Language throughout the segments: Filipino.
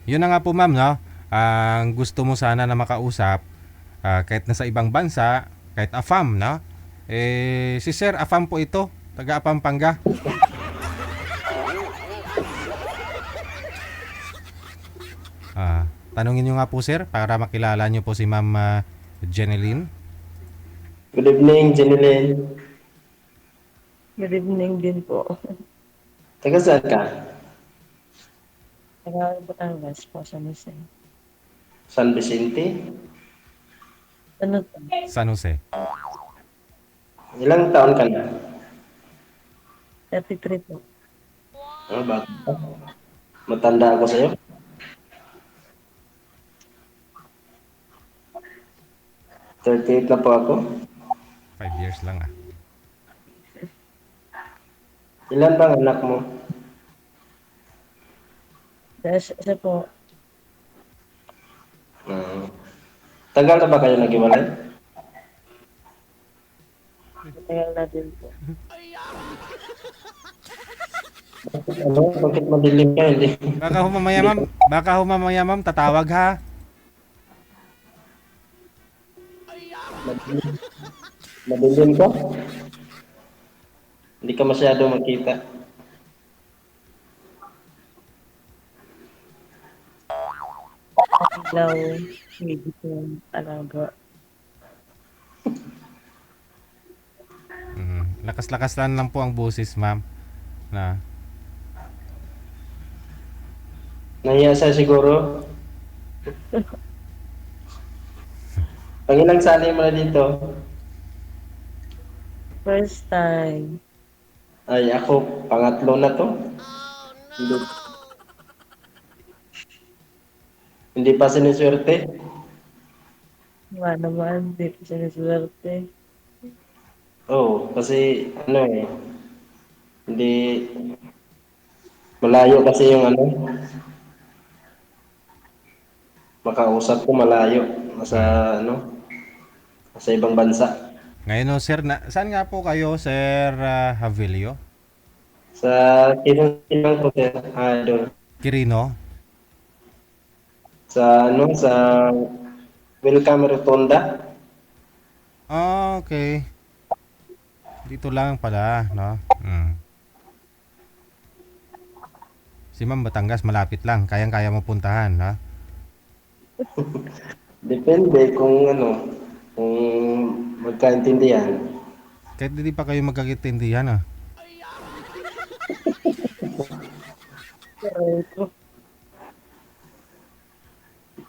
Yun na nga po ma'am, no? Ang gusto mo sana na makausap, kahit nasa ibang bansa, kahit AFAM, no? Si Sir AFAM po ito, taga Pampanga. Tanungin nyo nga po sir, para makilala nyo po si Ma'am Jeneline. Good evening, Jeneline. Good evening din po. Taga saan ka? Taga Batangas po, San Jose. San Vicente? Ano to? San Jose. Ilang taon ka na? 33 po. Bakit? Matanda ako sa'yo? 38 na po ako. 5 years lang ah. Ilan bang anak mo? Isa po, Ah, tagal na ba kayo nag-iwalay? matagal na din po. Ano? Bakit madilim ka? Hindi. Baka humamaya ma'am, tatawag ha. Madilim, madilim ka? Hindi ka masyado makita. Ilaw, hindi po alaga. Lakas-lakas lang po ang boses ma'am. Na, Nahiya siya siguro. Pangilang sali mo na dito? First time. Ay, ako, pangatlo na to. Hindi, hindi pa siniswerte. Wala naman, di po siniswerte. Oo, kasi ano hindi malayo kasi yung ano, makausap ko malayo. Nasa mm. ano, nasa ibang bansa. Ngayon no, sir, saan nga po kayo, Sir Havilio? Sa kinang ko sir, doon. Quirino? Sa ano, sa Welcome Rotonda. Okay. Dito lang pala, no? Si Ma'am Batangas, malapit lang. Kayang-kaya mo puntahan, no? Depende kung ano, kung magkaintindihan. Kahit hindi pa kayo magkakaintindihan, ah. Pero ito,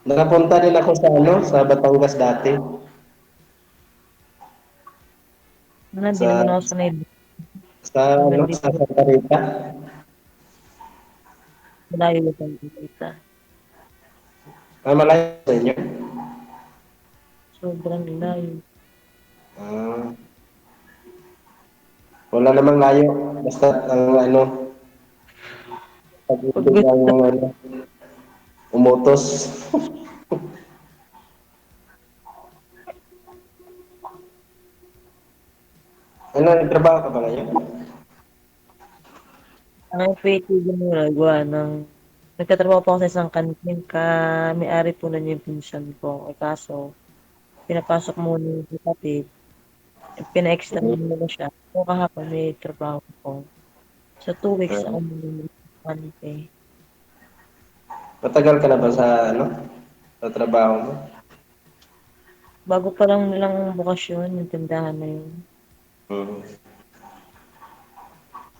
Nakapunta din ako sa ano, sa Batangas dati. hindi Sa naman ako sanay ano, hanggang sa dito. Santa Rita. Malayo ko pang kita. Malayo sa inyo. Sobrang layo. Ah, wala namang layo. Basta ang ano, Pag pag-ibig gusto, ang ano, umutos. Ano, nagtrabaho ka ba ngayon? ang creative mo nagawa ng nagtatrabaho po ako sa isang kantin may-ari po nun yung pinsan ko. Eh, kaso, pinapasok muna yung kapatid, pina-extend muna siya. So, kahapon may trabaho ko. So, 2 weeks ako Ah, muna kante. matagal ka na ba sa ano, sa trabaho mo? Bago pa lang nilang bukasyon, yung tindahan na yun. Hmm.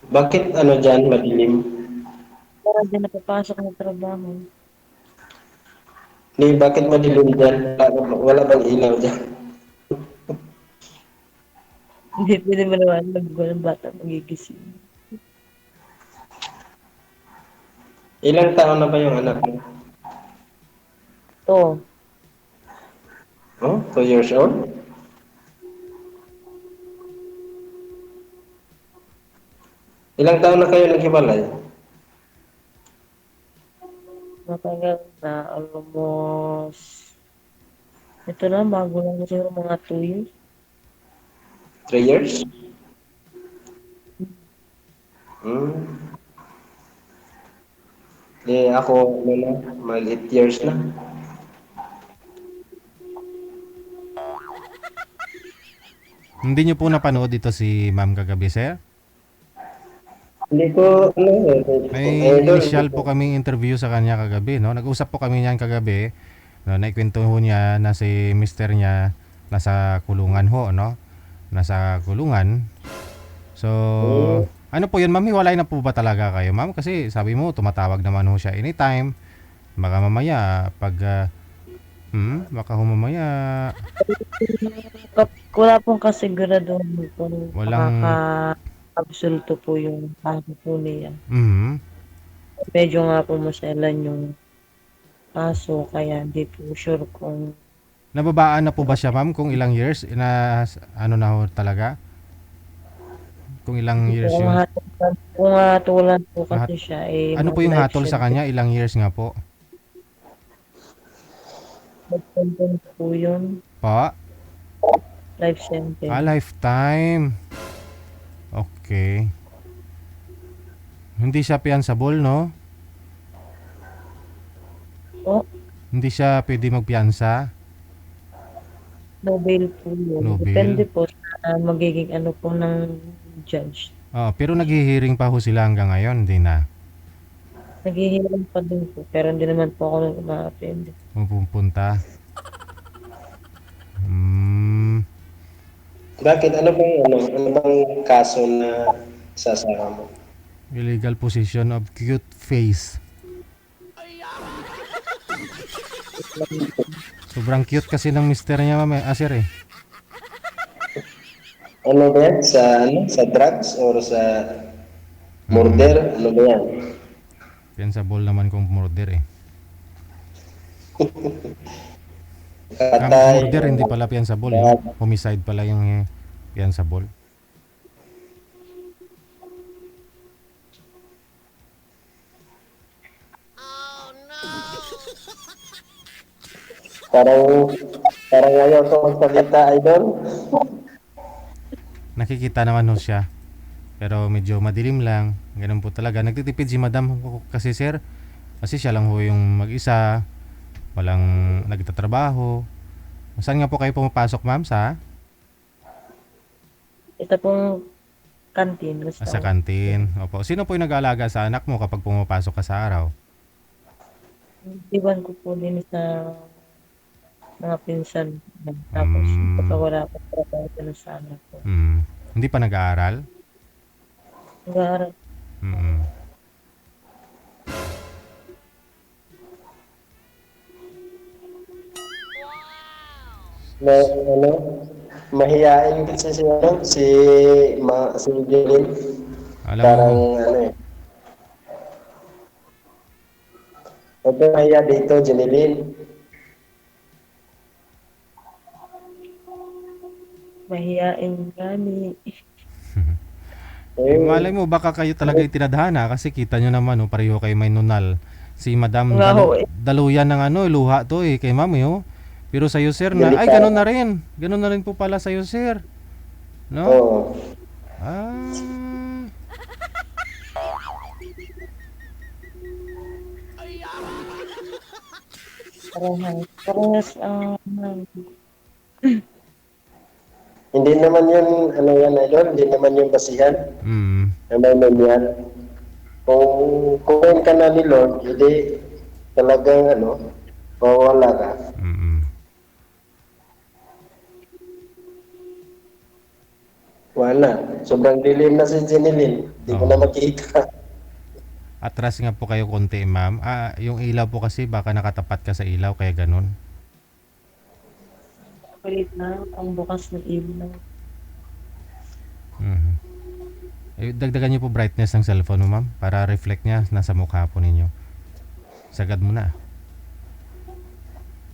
Bakit ano diyan madilim? Para din napapasok ng trabaho. Ni bakit madilim diyan? Wala bang ilaw diyan? Hindi pwede maliwanag, walang bata magigising. Ilang taon na ba yung anak mo? To, Oh, 2 years old? Ilang taon na kayo naghiwalay? matagal na, almost, ito na, bago lang siguro mga 2 years. 3 years? Hmm. Ako, ano na, mag 8 years na. Hindi niyo po napanood ito si ma'am kagabi, sir? Hindi ko, ano, May idol, hindi initial ko. po kaming interview sa kanya kagabi, no? Nag-usap po kami niyan kagabi. No, naikwento ho niya na si mister niya nasa kulungan ho, no? Nasa kulungan. So, Hmm, ano po yun, ma'am? Hiwalay na po ba talaga kayo, ma'am? Kasi sabi mo, tumatawag naman ho siya anytime. Baka mamaya, baka ho mamaya, Wala pong kasiguraduhan kung walang, makaka-absulto po yung kaso po niya. mm, Medyo nga po maselan yung kaso kaya hindi po sure kung nababaan na po ba siya, ma'am? Kung ilang years, ano na ho talaga? Kung ilang years kung yung, hatulan po hat, kasi siya eh ano po yung mag-life hatol sa kanya? Ilang years nga po? sentence po yun. Pa? Life sentence. Lifetime. Okay. Hindi siya piansable, no? O, Hindi siya pwede magpiansa. no bail po yun. No Depende bail. po sa magiging ano po ng judge. Pero naghihiring pa ho sila hanggang ngayon, hindi na. Naghihiram pa din po pero hindi naman po ako uma-attend. Pupunta. Hmm, bakit? Ano bang kaso na sasama mo? illegal possession of cute face. Sobrang cute kasi ng mister niya, ma'am. Sir eh. Ano ba yan? Sa drugs or sa Mm, murder? Ano ba yan? piansable naman kung murder eh. Katay, Murder hindi pala piansable, yung lahat. homicide pala yung piansable. Parang, parang ayaw ko magsalita, idol. Nakikita naman ho siya. Pero medyo madilim lang. Ganun po talaga. Nagtitipid si madam kasi, sir. Kasi siya lang ho yung mag-isa. Walang nagtatrabaho. Saan nga po kayo pumapasok, ma'am? Ito pong canteen. Sa kantin. Opo. Sino po yung nag-aalaga sa anak mo kapag pumapasok ka sa araw? Iwan ko po din sa mga pinsan. Tapos Mm, kapag wala ko trabaho na sa anak ko. mm. Hindi pa nag-aaral? Nag-aaral. Mm. Na, ano, mahiyain kasi si Jeline. Alam mo, Parang, huwag kang mahiya dito, Jeline. Mahiyain gani. malay mo baka kayo talaga itinadhana kasi kita nyo naman, oh, pareho kayo may nunal. Si Madam Nga ho eh. daluyan ng luha to kay Mami, oh. Pero sa'yo, sir, na, ay, Delikado. ganun na rin. Ganun na rin po pala sa'yo, sir. No? Oo. Ah, Parehas ang Hindi naman yun, idol, hindi naman yung basihan. mm, Naman yan. Kung ka na ni Lord, hindi talagang, mawawala ka. mm. Wala. Sobrang dilim na si Jeneline. Hindi ko na Oo. makita. Atras nga po kayo konti, ma'am. Yung ilaw po kasi baka nakatapat ka sa ilaw kaya ganun. kulit na ang bukas ng ilaw. Mhm. Dagdagan niyo po brightness ng cellphone mo, ma'am, para reflect niya nasa mukha po ninyo. Sagad mo na.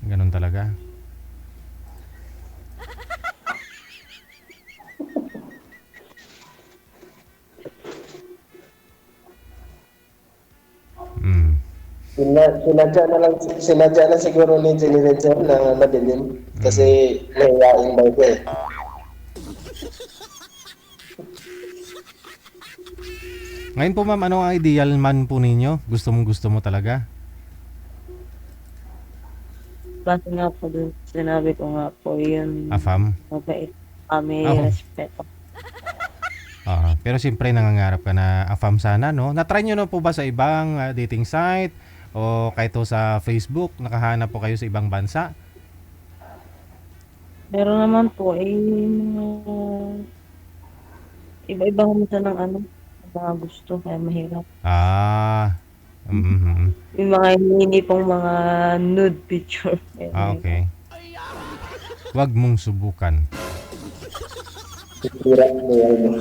Ganun talaga. Mm. Sinadya na siguro ni Jeneline sir na madilim. Kasi nahiyain daw ko eh. Ngayon po ma'am, ano ang ideal man po ninyo? Gusto mo talaga? Base nga po dun, sinabi ko nga po, yun, Afam? mabait kami, Oo. respeto. Pero siyempre nangangarap ka na afam sana, no? Na-try nyo na po ba sa ibang dating site? O kahit to sa Facebook, nakahanap po kayo sa ibang bansa? Meron naman po, mga iba-iba minsan ng ano, mga gusto, kaya mahirap. Ah, mm Yung mga hinihingi pong mga nude picture, kaya mahirap. Okay. Huwag mong subukan. Tira mo yan.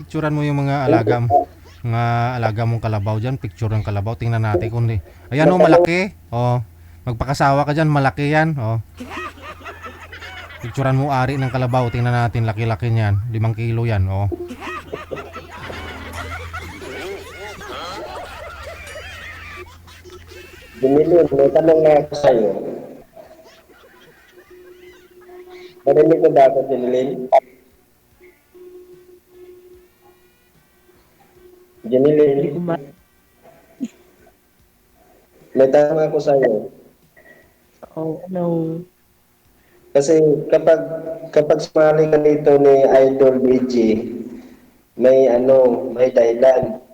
Picturean mo yung mga alaga mong kalabaw dyan. Picture ng kalabaw. Tingnan natin kung di. Ayan o, malaki. O, magpakasawa ka dyan. Malaki yan. O. Picturean mo ari ng kalabaw. Tingnan natin. Laki-laki niyan. 5 kilo yan. O. Junilin, may tanong na ako sa'yo. Marinig ko ba ako, Junilin? Hindi Junilin, ko may tanong ako sa'yo. ano, Kasi kapag sumali ka dito ni Idol BG, may dahilan.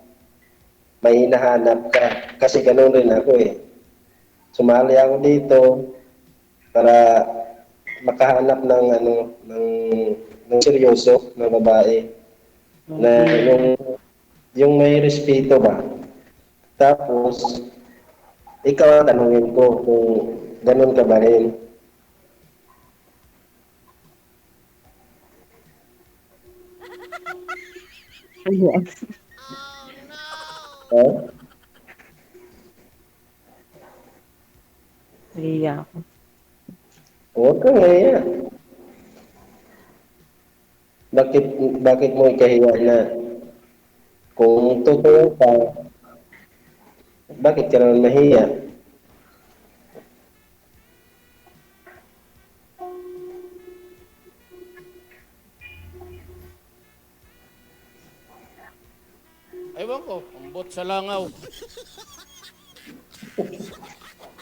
May hinahanap ka. Kasi ganoon rin ako eh. Sumali ako dito para makahanap ng seryoso na babae na yung may respeto ba. Tapos ikaw ang tanungin ko kung ganun ka ba rin. ayan, Ha? nahiya ako. Huwag ka ngayon. Bakit mo ikahiya na? Kung totoo ka, bakit ka naman mahiya? Ewan ko, ambot sa langaw.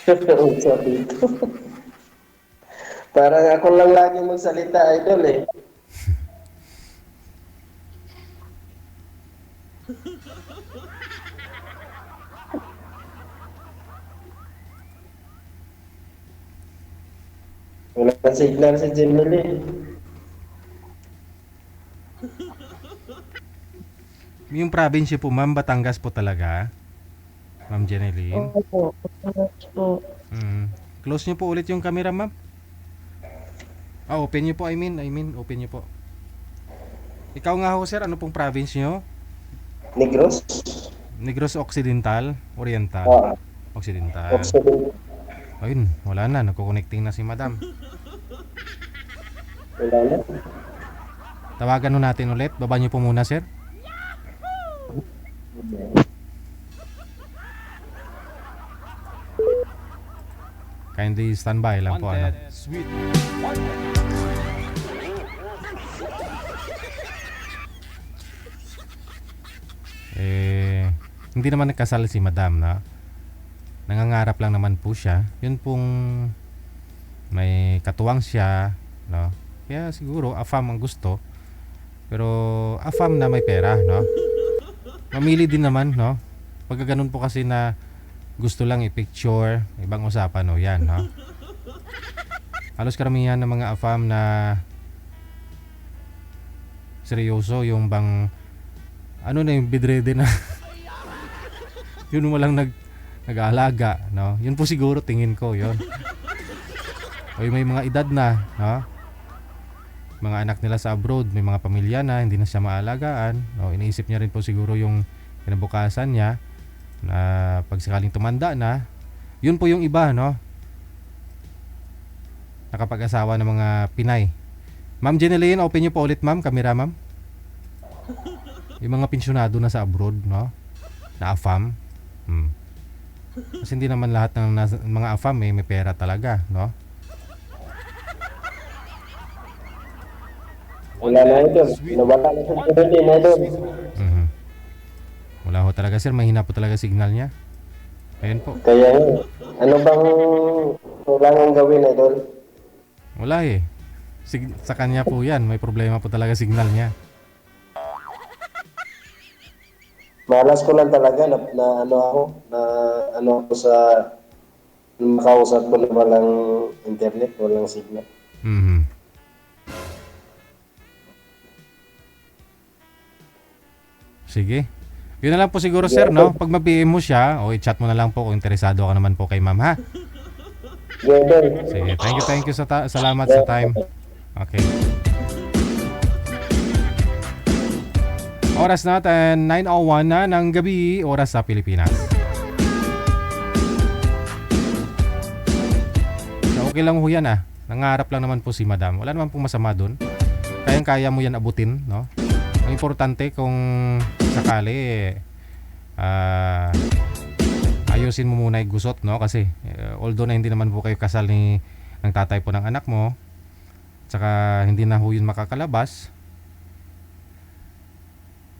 Usap dito. Parang ako lang lagi magsalita, Idol eh. Wala kang signal si Jimmy. Yung province po, ma'am, Batangas po talaga. Ma'am Jeneline. Opo, po, Close niyo po ulit yung camera, ma'am. Open niyo po. I mean, open niyo po. Ikaw nga ho, sir, ano pong province niyo? Negros? Negros Occidental, Oriental, Ah, Occidental. Occident. Ayun, wala na, nagko-connecting na si Madam. Wala na. Tawagan ho natin ulit. Baba niyo po muna, sir. Kindly standby lang po. Ano. Sweet. Hindi naman nagkasal si Madam, na nangangarap lang naman po siya. Yun pong may katuwang siya, no? Kaya siguro afam ang gusto. Pero afam na may pera, no? Mamili din naman, no? Pag ganun po kasi na gusto lang i-picture, ibang usapan, no? Yan, no? Halos karamihan ng mga afam na seryoso, yung bang ano na yung bedridden na yun walang nag-aalaga, no? Yun po siguro tingin ko, yun. O yung may mga edad na, no? Mga anak nila sa abroad, may mga pamilya na, hindi na siya maalagaan, no? Iniisip niya rin po siguro yung kinabukasan niya na pag sakaling tumanda na, yun po yung iba, no? Nakapag-asawa ng mga Pinay. Ma'am Jeneline, open niyo po ulit, ma'am, camera, ma'am. Yung mga pensyonado na sa abroad, no? Na AFAM. Kasi hindi naman lahat ng mga AFAM may pera talaga, no? Wala na idol. Nawala na sa din idol. Mhm. Wala ho talaga sir, mahina po talaga signal niya. Ayun po. Kaya ano bang kailangan gawin idol? Wala eh. Sa kanya po yan, may problema po talaga signal niya. Malas ko lang talaga na ano ako sa makausap ko na walang internet, walang signal. Mhm. Sige. Yun na lang po siguro sir, no? Pag ma-PM mo siya, o i-chat mo na lang po kung interesado ka naman po kay ma'am, ha? Yeah, idol. Sige, thank you salamat sa time. Okay. Oras natin, 9:01 na ng gabi, oras sa Pilipinas. So, okay lang ho yan ah. Nangarap lang naman po si madam. Wala naman pong masama dun. Kayang-kaya mo yan abutin, no? Ang importante kung sakali ayusin mo muna yung gusot, no? Kasi although na hindi naman po kayo kasal ng tatay po ng anak mo, tsaka hindi na ho yun makakalabas,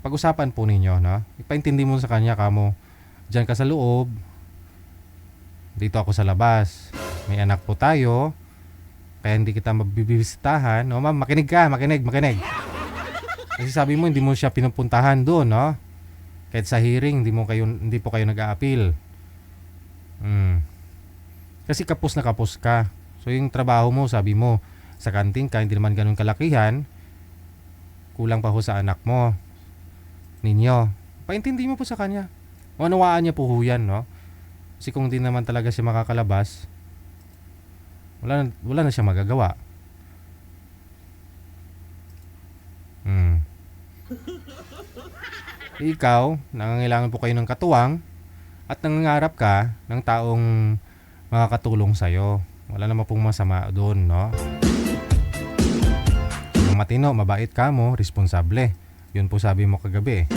pag-usapan po ninyo, no? Ipaintindi mo sa kanya kamo, diyan ka sa loob, dito ako sa labas, may anak po tayo, kaya hindi kita mabibisitahan, no? Ma'am, makinig ka, makinig. Kasi sabi mo hindi mo siya pinupuntahan doon, no? Kahit sa hearing hindi po kayo nag-a-appeal. Kasi kapos na kapos ka. So yung trabaho mo, sabi mo, sa kantin ka, hindi naman ganun kalakihan, kulang pa ho sa anak mo, ninyo. Paintindi mo po sa kanya. Unawaan niya po ho yan, no? Kasi kung di naman talaga siya makakalabas, wala na siya magagawa. Ikaw, nangangailangan po kayo ng katuwang at nangangarap ka ng taong makakatulong sa'yo. Wala naman pong masama doon, no? Kung matino, mabait ka mo, responsable. Yun po sabi mo kagabi.